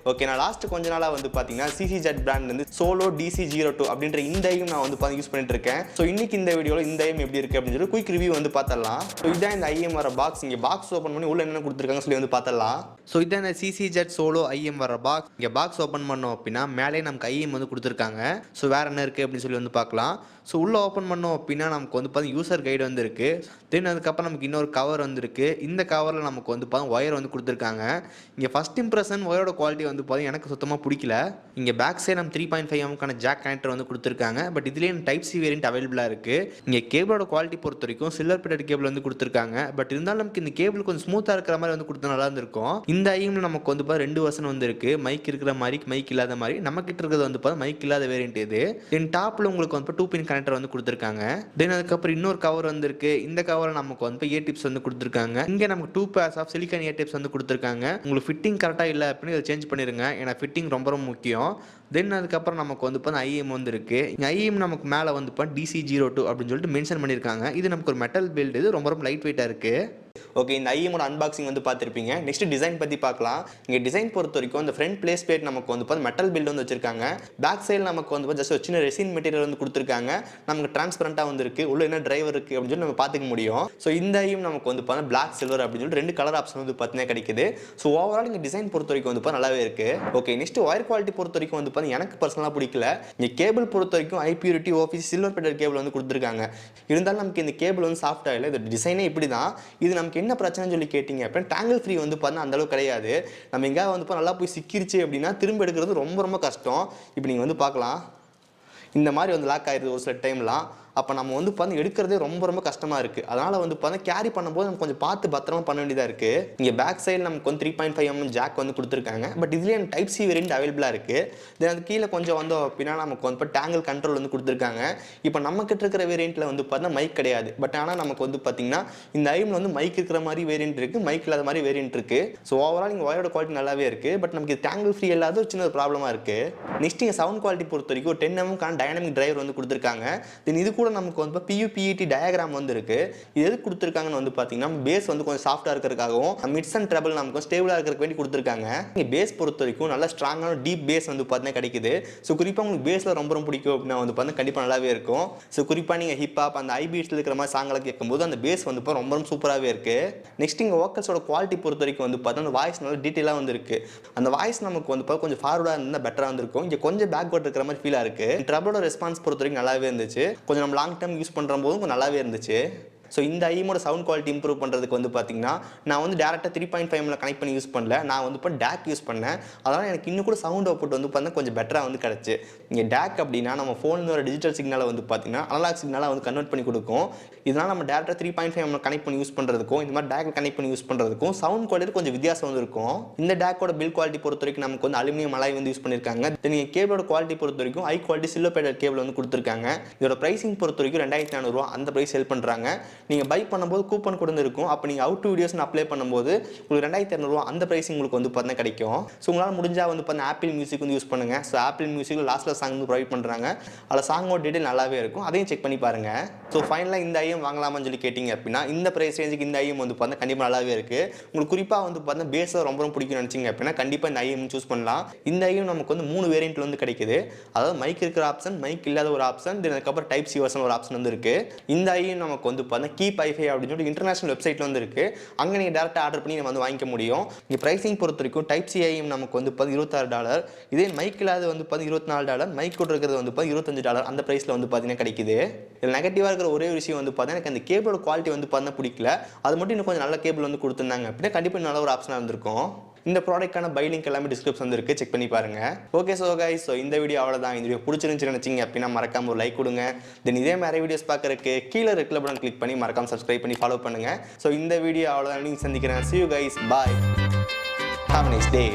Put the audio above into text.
Okay, நான் last கொஞ்ச நாளாக வந்து பார்த்தீங்கன்னா CCZ பிராண்ட்லேருந்து சோலோ DC02 அப்படின்ற இந்த ஐஎம் நான் வந்து பார்த்து யூஸ் பண்ணிட்டு இருக்கேன். ஸோ இன்னைக்கு இந்த வீடியோவில் இந்த ஐஎம் எப்படி இருக்குது அப்படின்னு சொல்லி குயிக் ரிவ்யூ வந்து பார்த்தலாம். ஸோ இதான் இந்த ஐஎம் வர பாக்ஸ். இங்கே பாக்ஸ் ஓப்பன் பண்ணி உள்ள என்ன கொடுத்துருக்காங்க சொல்லி வந்து பார்த்தலாம். ஸோ இதான் இந்த CCZ சோலோ ஐஎம் வர பாக்ஸ். இங்கே பாக்ஸ் ஓப்பன் பண்ணோம் அப்படின்னா மேலே நமக்கு ஐஎம் வந்து கொடுத்துருக்காங்க. ஸோ வேறு என்ன இருக்குது அப்படின்னு சொல்லி வந்து பார்க்கலாம். ஸோ உள்ளே ஓப்பன் பண்ணோம் அப்படின்னா நமக்கு வந்து பார்த்தீங்கன்னா யூசர் கைடு வந்து இருக்குது. தென் அதுக்கப்புறம் நமக்கு இன்னொரு கவர் வந்துருக்கு. இந்த கவரில் நமக்கு வந்து பார்த்தீங்கன்னா ஒயர் வந்து கொடுத்துருக்காங்க. இங்கே ஃபஸ்ட் இம்ப்ரெஷன் ஒயரோட குவாலிட்டி வந்து பார்த்தீங்கன்னா எனக்கு சுத்தமாக பிடிக்கல. இங்கே பேக் சைடு நம்ம 3.5mm ஜாக் கனெக்டர் வந்து கொடுத்துருக்காங்க. பட் இதுலேயே டைப் சி வேரியன்ட் அவைலபிளாக இருக்குது. இங்கே கேபிளோட குவாலிட்டி பொறுத்த வரைக்கும் சில்வர் பிளேட் கேபிள் வந்து கொடுத்துருக்காங்க. பட் இருந்தாலும் நமக்கு இந்த கேபிள் கொஞ்சம் ஸ்மூத்தாக இருக்கிற மாதிரி வந்து கொடுத்தா நல்லா இருந்திருக்கும். இந்த ஐஎம்ல நமக்கு வந்து பார்த்தா 2 வெர்ஷன் வந்து இருக்குது. மைக் இருக்கிற மாதிரி, மைக் இல்லாத மாதிரி. நம்ம கிட்ட இருக்கிறது வந்து பார்த்தா மைக் இல்லாத வேரியன்ட் இது. தென் டாப்பில் உங்களுக்கு வந்து 2 பின் கனெக்டர் வந்து கொடுத்துருக்காங்க. தென் அதுக்கப்புறம் இன்னொரு கவர் வந்துருக்கு. இந்த கவரை நமக்கு வந்து இயர் டிப்ஸ் வந்து கொடுத்துருக்காங்க. இங்கே நமக்கு 2 pairs of silicon ear tips வந்து கொடுத்துருக்காங்க. உங்களுக்கு ஃபிட்டிங் கரெக்டாக இல்லை அப்படின்னு இதை சேஞ்ச் பண்ணிடுங்க. ஏன்னா ஃபிட்டிங் ரொம்ப ரொம்ப முக்கியம். தென் அதுக்கப்புறம் நமக்கு வந்து பார்த்தா ஐஎம் வந்து இருக்குது. ஐஎம் நமக்கு மேலே வந்து பார்த்தா DC02 அப்படின்னு சொல்லிட்டு மென்ஷன் பண்ணியிருக்காங்க. இது நமக்கு ஒரு மெட்டல் பில்டு. இது ரொம்ப ரொம்ப லைட் வெயிட்டாக இருக்குது. ஓகே, இந்த ஐஎமோட அன்பாக்சிங் வந்து பார்த்துருப்பீங்க. நெக்ஸ்ட் டிசைன் பற்றி பார்க்கலாம். இங்கே டிசைன் பொறுத்த வரைக்கும் இந்த ஃப்ரண்ட் பிளேஸ் பிளேட் நமக்கு வந்து பார்த்து மெட்டல் பில்டு வந்து வச்சிருக்காங்க. பேக் சைடில் நமக்கு வந்து ஜஸ்ட் ஒரு சின்ன ரெசின் மெட்டீரியல் வந்து கொடுத்துருக்காங்க. நமக்கு டிரான்ஸ்பரண்டாக வந்து இருக்குது. உள்ள என்ன டிரைவர் இருக்குது அப்படின்னு சொல்லி நம்ம பார்த்துக்க முடியும். ஸோ இந்த ஐஎம் நமக்கு வந்து பார்த்தா பிளாக் சில்வர் அப்படின்னு சொல்லிட்டு 2 கலர் ஆப்ஷன் வந்து பார்த்தீங்கன்னா கிடைக்குது. ஸோ ஓவரால் இங்கே டிசைன் பொறுத்த வரைக்கும் வந்து பார்த்தா நல்லாவே இருக்குது. ஓகே, நெக்ஸ்ட் ஒயர் குவாலிட்டி பொறுத்த வரைக்கும் வந்து பார்த்தா எனக்கு பர்சனலாக பிடிக்கல. இங்கே கேபிள் பொறுத்த வரைக்கும் ஐபியூரிட்டி ஓபிசி சில்வர் பிளேட் கேபிள் வந்து கொடுத்துருக்காங்க. இருந்தாலும் நமக்கு இந்த கேபிள் வந்து சாஃப்டாக இல்லை. இது டிசைனே இப்படி தான். இது நமக்கு என்ன பிரச்சனைன்னு சொல்லி கேட்டிங்க அப்படின்னா டேங்கிள் ஃப்ரீ வந்து பார்த்தா அந்த அளவுக்கு கிடையாது. நம்ம எங்கேயாவது வந்து நல்லா போய் சிக்கிருச்சு அப்படின்னா திரும்ப எடுக்கிறது ரொம்ப ரொம்ப கஷ்டம். இப்போ நீங்கள் வந்து பார்க்கலாம், இந்த மாதிரி வந்து லாக் ஆயிடுது ஒரு சில டைம்லாம். அப்போ நம்ம வந்து பார்த்து எடுக்கிறதே ரொம்ப ரொம்ப கஷ்டமாக இருக்குது. அதனால் வந்து பார்த்தா கேரி பண்ணும்போது நம்ம கொஞ்சம் பார்த்து பத்திரமா பண்ண வேண்டியதாக இருக்குது. இங்கே பேக் சைடில் நமக்கு வந்து 3.5mm ஜாக் வந்து கொடுத்துருக்காங்க. பட் இதுலேயே டைப் சி வேரியன்ட் அவைலபிளாக இருக்குது. தென் அது கீழே கொஞ்சம் வந்தோம் அப்படின்னா நமக்கு வந்து டேங்கிள் கண்ட்ரோல் வந்து கொடுத்துருக்காங்க. இப்போ நம்மக்கிட்ட இருக்கிற வேரியண்ட்டில் வந்து பார்த்தா மைக் கிடையாது. பட் ஆனால் நமக்கு வந்து பார்த்தீங்கன்னா இந்த ஐஎம்ல வந்து மைக் இருக்கிற மாதிரி வேரியன்ட் இருக்குது, மைக் இல்லாத மாதிரி வேரியன்ட் இருக்குது. ஸோ ஓவரால் இங்கே ஒயரோட குவாலிட்டி நல்லாவே இருக்குது. பட் நமக்கு டேங்கிள் ஃப்ரீ இல்லாத ஒரு சின்ன ப்ராப்ளமாக இருக்குது. நெக்ஸ்ட் இங்கே சவுண்ட் குவாலிட்டி பொறுத்த வரைக்கும் 10mm டைனமிக் டிரைவர் வந்து கொடுத்துருக்காங்க. தென் இது கூட நமக்கு வந்து PUPET டயக்ராம் வந்து இருக்கு. இது எதுக்கு கொடுத்துருக்காங்கன்னு வந்து பார்த்தீங்கன்னா பேஸ் வந்து கொஞ்சம் சாஃப்டாக இருக்கிறதுக்காகவும் மிட்ஸ் அண்ட் ட்ரபிள் நமக்கு ஸ்டேபிளாக இருக்கிறதுக்கு வேண்டி கொடுத்துருக்காங்க. இங்கே பேஸ் பொறுத்த வரைக்கும் நல்ல ஸ்ட்ராங்கான டீப் பேஸ் வந்து பார்த்தீங்கன்னா கிடைக்குது. ஸோ குறிப்பாக உங்களுக்கு பேஸில் ரொம்ப ரொம்ப பிடிக்கும் அப்படின்னா வந்து பார்த்தீங்கன்னா கண்டிப்பாக நல்லாவே இருக்கும். ஸோ குறிப்பாக நீங்கள் ஹிப்ஹாப் அந்த ஐபீட்ஸில் இருக்கிற மாதிரி சாங்களை கேட்கும்போது அந்த பேஸ் வந்து ரொம்ப ரொம்ப சூப்பராகவே இருக்குது. நெக்ஸ்ட் இங்கே வோக்கல்ஸோட குவாலிட்டி பொறுத்த வரைக்கும் வந்து பார்த்தீங்கன்னா வாய்ஸ் நல்லா டீட்டெயிலாக வந்து இருக்குது. அந்த வாய்ஸ் நமக்கு வந்து கொஞ்சம் ஃபார்வர்டாக இருந்தால் பெட்டராக இருந்திருக்கும். இங்கே கொஞ்சம் பேக்வர்ட் இருக்கிற மாதிரி ஃபீலாக இருக்குது. ட்ரபிளோட ரெஸ்பான்ஸ் பொறுத்த வரைக்கும் நல்லாவே இருந்துச்சு. கொஞ்சம் நம்ம லாங் டைம் யூஸ் பண்ணுற போதும் கொஞ்சம் நல்லாவே இருந்துச்சு. ஸோ இந்த ஐஎமோட சவுண்ட் குவாலிட்டி இம்ப்ரூவ் பண்ணுறதுக்கு வந்து பார்த்தீங்கன்னா நான் வந்து டேரெக்டாக 3.5mm கனெக்ட் பண்ணி யூஸ் பண்ணல. நான் வந்து இப்போ டேக் யூஸ் பண்ணேன். அதனால் எனக்கு இன்னும் கூட சவுண்ட் அவுட்புட் வந்து பார்த்தீங்கன்னா கொஞ்சம் பெட்டராக வந்து கிடச்சி. இங்கே டேக் அப்படின்னா நம்ம ஃபோனில் ஒரு டிஜிட்டல் சிக்னலை வந்து பார்த்தீங்கன்னா அனலாக் சிக்னலாக வந்து கன்வெர்ட் பண்ணி கொடுக்கும். இதனால் நம்ம டேரெக்டாக 3.5mm கனெக்ட் பண்ணி யூஸ் பண்ணுறதுக்கும் இந்த மாதிரி டேக் கனெக்ட் பண்ணி யூஸ் பண்ணுறதுக்கும் சவுண்ட் குவாலிட்டி கொஞ்சம் வித்தியாசம் வந்து இருக்கும். இந்த டேக்கோட பில் குவாலிட்டி பொறுத்த வரைக்கும் நமக்கு வந்து அலுமினியம் அலாய் வந்து யூஸ் பண்ணியிருக்காங்க. நீங்கள் கேபிளோட குவாலிட்டி பொறுத்த வரைக்கும் high quality silver plate cable வந்து கொடுத்துருக்காங்க. இதோட ப்ரைசிங் பொறுத்த வரைக்கும் 2400 அந்த ப்ரைஸ் செல் பண்ணுறாங்க. நீங்கள் பை பண்ணும்போது கூப்பன் கூட இருக்கும். அப்போ நீங்கள் அவுட் டு வீடியோஸ்னு அப்ளை பண்ணும்போது உங்களுக்கு 2200 அந்த ப்ரைஸிங் உங்களுக்கு வந்து பார்த்தீங்கன்னா கிடைக்கும். ஸோ உங்களால் முடிஞ்சால் வந்து பார்த்தீங்கன்னா ஆப்பிள் மியூசிக் வந்து யூஸ் பண்ணுங்கள். ஸோ ஆப்பிள் மியூசிக்கில் லாஸ்ட்டில் சாங் வந்து ப்ரொவைட் பண்ணுறாங்க. அதில் சாங்கோட டீட்டெயில் நல்லாவே இருக்கும். அதையும் செக் பண்ணி பாருங்கள். ஸோ ஃபைனலாக இந்த ஐஎம் வாங்கலாமான்னு சொல்லி கேட்டிங்க அப்படின்னா இந்த ப்ரைஸ் ரேஞ்சுக்கு இந்த ஐஎம் வந்து பார்த்தீங்கன்னா கண்டிப்பாக நல்லாவே இருக்குது. உங்களுக்கு குறிப்பாக வந்து பார்த்தீங்கன்னா பேஸில் ரொம்ப ரொம்ப பிடிக்கும் நினச்சிங்க அப்படின்னா கண்டிப்பாக இந்த ஐஎம் சூஸ் பண்ணலாம். இந்த ஐஎம் நமக்கு வந்து 3 வேரியண்ட்டில் வந்து கிடைக்குது. அதாவது மைக் இருக்கிற ஆப்ஷன், மைக் இல்லாத ஒரு ஆப்ஷன், அதுக்கப்புறம் டைப் சி வெர்ஷன் ஒரு ஆப்ஷன் வந்து இருக்குது. இந்த ஐஎம் நமக்கு வந்து பார்த்தீங்கன்னா கீப் ஐஃபை அப்படின்னு சொல்லி இன்டர்நேஷனல் வெப்சைட்ல வந்து இருக்கு. அங்கே நீங்கள் டேரெக்டாக ஆர்டர் பண்ணி நம்ம வந்து வாங்கிக்க முடியும். இங்கே ப்ரைசிங் பொறுத்த வரைக்கும் டைப் சி ஐஎம் நமக்கு வந்து $26. இதே மைக் இல்லாத வந்து $24, மைக் கூட இருக்கிறது வந்து $25 அந்த ப்ரைஸில் வந்து பார்த்தீங்கன்னா கிடைக்குது. இதில் நெகட்டிவாக இருக்கிற ஒரே விஷயம் வந்து பார்த்தீங்கன்னா எனக்கு அந்த கேபிளோட குவாலிட்டி வந்து பார்த்தா பிடிக்கல. அது மட்டும் இன்னும் கொஞ்சம் நல்ல கேபிள் வந்து கொடுத்துருந்தாங்க அப்படின்னா கண்டிப்பாக நல்ல ஒரு ஆப்ஷனாக இருந்திருக்கும். இந்த ப்ராடக்ட்டான பை லிங்க் எல்லாமே டிஸ்கிரிப்ஷன் இருக்குது, செக் பண்ணி பாருங்க. ஓகே ஸோ கைஸ், ஸோ இந்த வீடியோ அவ்வளோதான். இந்த வீடியோ பிடிச்சிருந்துச்சு நினச்சிங்க அப்படின்னா மறக்காம ஒரு லைக் கொடுங்க. தென் இதே மாதிரி வீடியோஸ் பார்க்குறதுக்கு கீழே ரெட் பட்டன் கிளிக் பண்ணி மறக்காம சப்ஸ்கிரைப் பண்ணி ஃபாலோ பண்ணுங்கள். ஸோ இந்த வீடியோ அவ்வளோதான். நீங்கள் சந்திக்கிறேன். See you guys. Bye. Have a nice day.